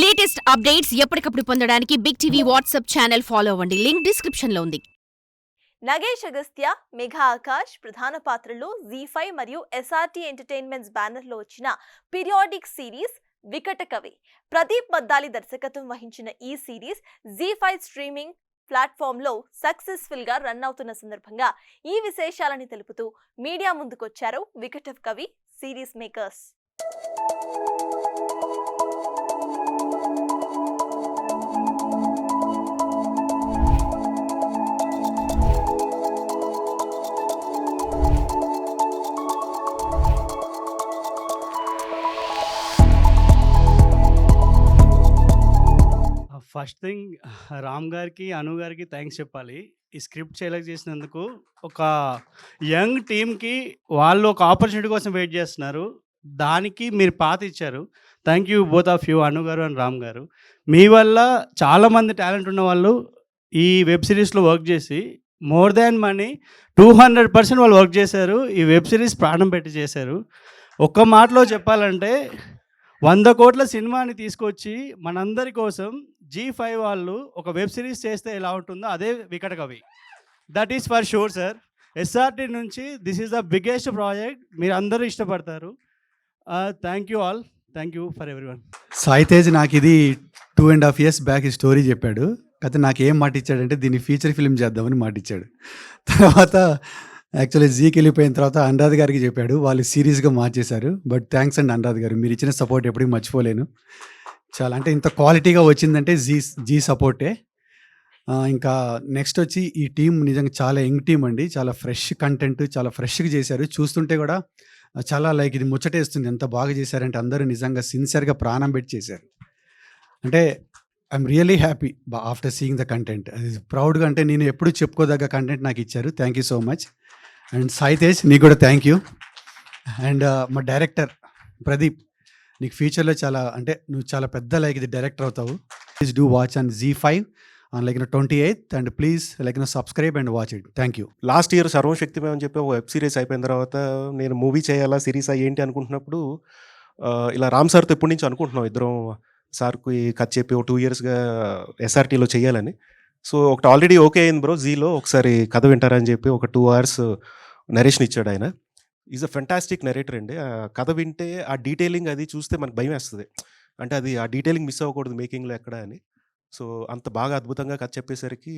Latest updates ఎప్పటికప్పుడు పొందడానికి big TV WhatsApp channel follow అవ్వండి. లింక్ డిస్క్రిప్షన్ లో ఉంది. నగేష్ అగస్త్య, మెగా ఆకాష్ ప్రధాన పాత్రలో ZEE5 మరియు SRT ఎంటర్టైన్మెంట్స్ బ్యానర్ లో వచ్చిన పీరియాడిక్ సిరీస్ వికట కవి. ప్రదీప్ మద్దాలి దర్శకత్వం వహించిన ఈ సిరీస్ ZEE5 స్ట్రీమింగ్ ప్లాట్ఫామ్ లో సక్సెస్ఫుల్ గా రన్ అవుతున్న సందర్భంగా ఈ విశేషాలని తెలుపుతూ మీడియా ముందుకొచ్చారు వికట కవి series makers. First thing Ram గారికి, అను గారికి థ్యాంక్స్ చెప్పాలి. ఈ స్క్రిప్ట్ సెలెక్ట్ చేసినందుకు. ఒక యంగ్ టీమ్‌కి వాళ్ళు ఒక ఆపర్చునిటీ కోసం వెయిట్ చేస్తున్నారు. దానికి మీరు పాత ఇచ్చారు. Thank you both of you, Anu garu and Ram గారు. మీ వల్ల చాలామంది టాలెంట్ ఉన్న వాళ్ళు ఈ వెబ్ సిరీస్‌లో వర్క్ చేసి మోర్ దాన్ మనీ 200% వాళ్ళు వర్క్ చేశారు. ఈ వెబ్ సిరీస్ ప్రాణం పెట్టి చేశారు. ఒక్క మాటలో చెప్పాలంటే 100 కోట్ల సినిమాని తీసుకొచ్చి మనందరి కోసం ZEE5 వాళ్ళు ఒక వెబ్ సిరీస్ చేస్తే ఎలా ఉంటుందో అదే వికట కవి. That is for sure sir. SRT నుంచి this is the biggest project. మీరు అందరూ ఇష్టపడతారు. Thank you all. Thank you for everyone. Sai Tej నాకు ఇది 2.5 years బ్యాక్ ఈ స్టోరీ చెప్పాడు. అయితే నాకు ఏం మాట ఇచ్చాడంటే దీన్ని ఫీచర్ ఫిల్మ్ చేద్దామని మాట ఇచ్చాడు. తర్వాత యాక్చువల్లీ జీకి వెళ్ళిపోయిన తర్వాత అనురాధ్ గారికి చెప్పాడు. వాళ్ళు సీరియస్గా మార్చేశారు. బట్ థ్యాంక్స్ అండి అనురాధ్ గారు, మీరు ఇచ్చిన సపోర్ట్ ఎప్పటికీ మర్చిపోలేను. చాలా అంటే ఇంత క్వాలిటీగా వచ్చిందంటే జీ సపోర్టే. ఇంకా నెక్స్ట్ వచ్చి ఈ టీం నిజంగా చాలా యంగ్ టీం అండి. చాలా ఫ్రెష్ కంటెంట్, చాలా ఫ్రెష్గా చేశారు. చూస్తుంటే కూడా చాలా లైక్ ఇది ముచ్చటేస్తుంది. ఎంత బాగా చేశారంటే అందరూ నిజంగా సిన్సియర్గా ప్రాణం పెట్టి చేశారు. అంటే I'm really happy after seeing the content. అది ప్రౌడ్గా, అంటే నేను ఎప్పుడు చెప్పుకోదగ్గ కంటెంట్ నాకు ఇచ్చారు. Thank you so much. And Sai Tej నీకు కూడా థ్యాంక్ యూ. అండ్ మా డైరెక్టర్ ప్రదీప్, నీకు ఫ్యూచర్లో చాలా అంటే నువ్వు చాలా పెద్ద లైక్ ఇది డైరెక్టర్ అవుతావు. Please do watch on ZEE5 on like 28th and please like subscribe and watch it. Thank you. Last year Sarvashaktimayam అని చెప్పి ఒక వెబ్ సిరీస్ అయిపోయిన తర్వాత నేను మూవీ చేయాలా సిరీస్ ఏంటి అనుకుంటున్నప్పుడు ఇలా రామ్ సార్తో ఎప్పటి నుంచి అనుకుంటున్నాం ఇద్దరం సార్కి కథ చెప్పి ఒక 2 yearsగా SRTలో చేయాలని. సో ఒకటి ఆల్రెడీ ఓకే అయింది బ్రో, జీలో ఒకసారి కథ వింటారని చెప్పి ఒక 2 hours నరేషన్ ఇచ్చాడు ఆయన. ఈజ్ అ ఫెంటాస్టిక్ నరేటర్ అండి. ఆ కథ వింటే ఆ డీటెయిలింగ్ అది చూస్తే మనకు భయం వేస్తుంది. అంటే అది ఆ డీటెయిలింగ్ మిస్ అవ్వకూడదు మేకింగ్లో ఎక్కడ అని. సో అంత బాగా అద్భుతంగా కథ చెప్పేసరికి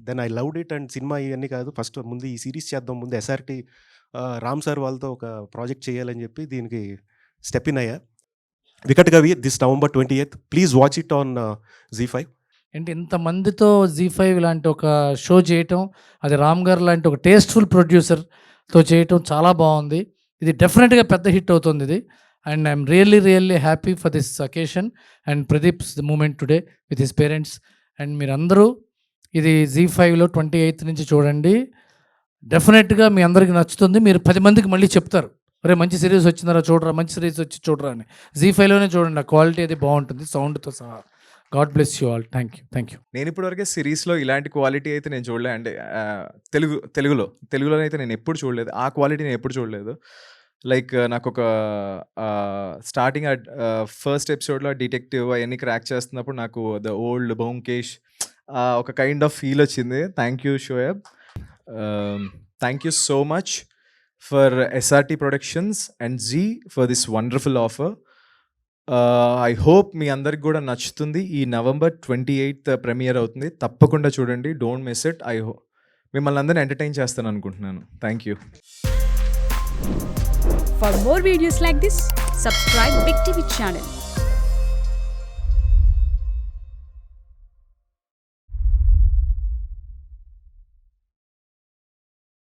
then I loved it. And cinema ఇవన్నీ కాదు, ఫస్ట్ ముందు ఈ సిరీస్ చేద్దాం, ముందు SRT రామ్ సార్ వాళ్ళతో ఒక ప్రాజెక్ట్ చేయాలని చెప్పి దీనికి స్టెప్ ఇన్ అయ్యా. వికట్ కవి this November 28th. Please watch it on ZEE5. అంటే ఇంతమందితో ZEE5 లాంటి ఒక షో చేయటం, అది రామ్ గారు లాంటి ఒక టేస్ట్ఫుల్ ప్రొడ్యూసర్తో చేయటం చాలా బాగుంది. ఇది డెఫినెట్గా పెద్ద హిట్ అవుతుంది ఇది. And I'm really happy for this occasion and Pradeep's the moment today with his parents. And మీరందరూ ఇది ZEE5లో 28th నుంచి చూడండి. డెఫినెట్గా మీ అందరికీ నచ్చుతుంది. మీరు 10 మందికి మళ్ళీ చెప్తారు, అరే మంచి సిరీస్ వచ్చిందరా చూడరా, మంచి సిరీస్ వచ్చి చూడరా అని. ZEE5లోనే చూడండి, ఆ క్వాలిటీ అది బాగుంటుంది సౌండ్తో సహా. God bless you all. Thank you. నేను ఇప్పటివరకే సిరీస్లో ఇలాంటి క్వాలిటీ అయితే నేను చూడలేదు. అంటే తెలుగులో అయితే నేను ఎప్పుడు చూడలేదు. ఆ క్వాలిటీ నేను ఎప్పుడు చూడలేదు. లైక్ నాకు ఒక స్టార్టింగ్ ఫస్ట్ ఎపిసోడ్లో డిటెక్టివ్ అవన్నీ క్రాక్ చేస్తున్నప్పుడు నాకు ద ఓల్డ్ బొంకేష్ ఒక కైండ్ ఆఫ్ ఫీల్ వచ్చింది. Thank you Shoaib. Thank you so much for SRT Productions and Zee for this wonderful offer. I hope మీ అందరికి కూడా నచ్చుతుంది. ఈ November 28th ప్రీమియర్ అవుతుంది, తప్పకుండా చూడండి. Don't miss it. I hope మిమ్మల్ని అందరిని ఎంటర్టైన్ చేస్తాను అనుకుంటున్నాను. Thank you. For more videos like this, subscribe Big TV channel.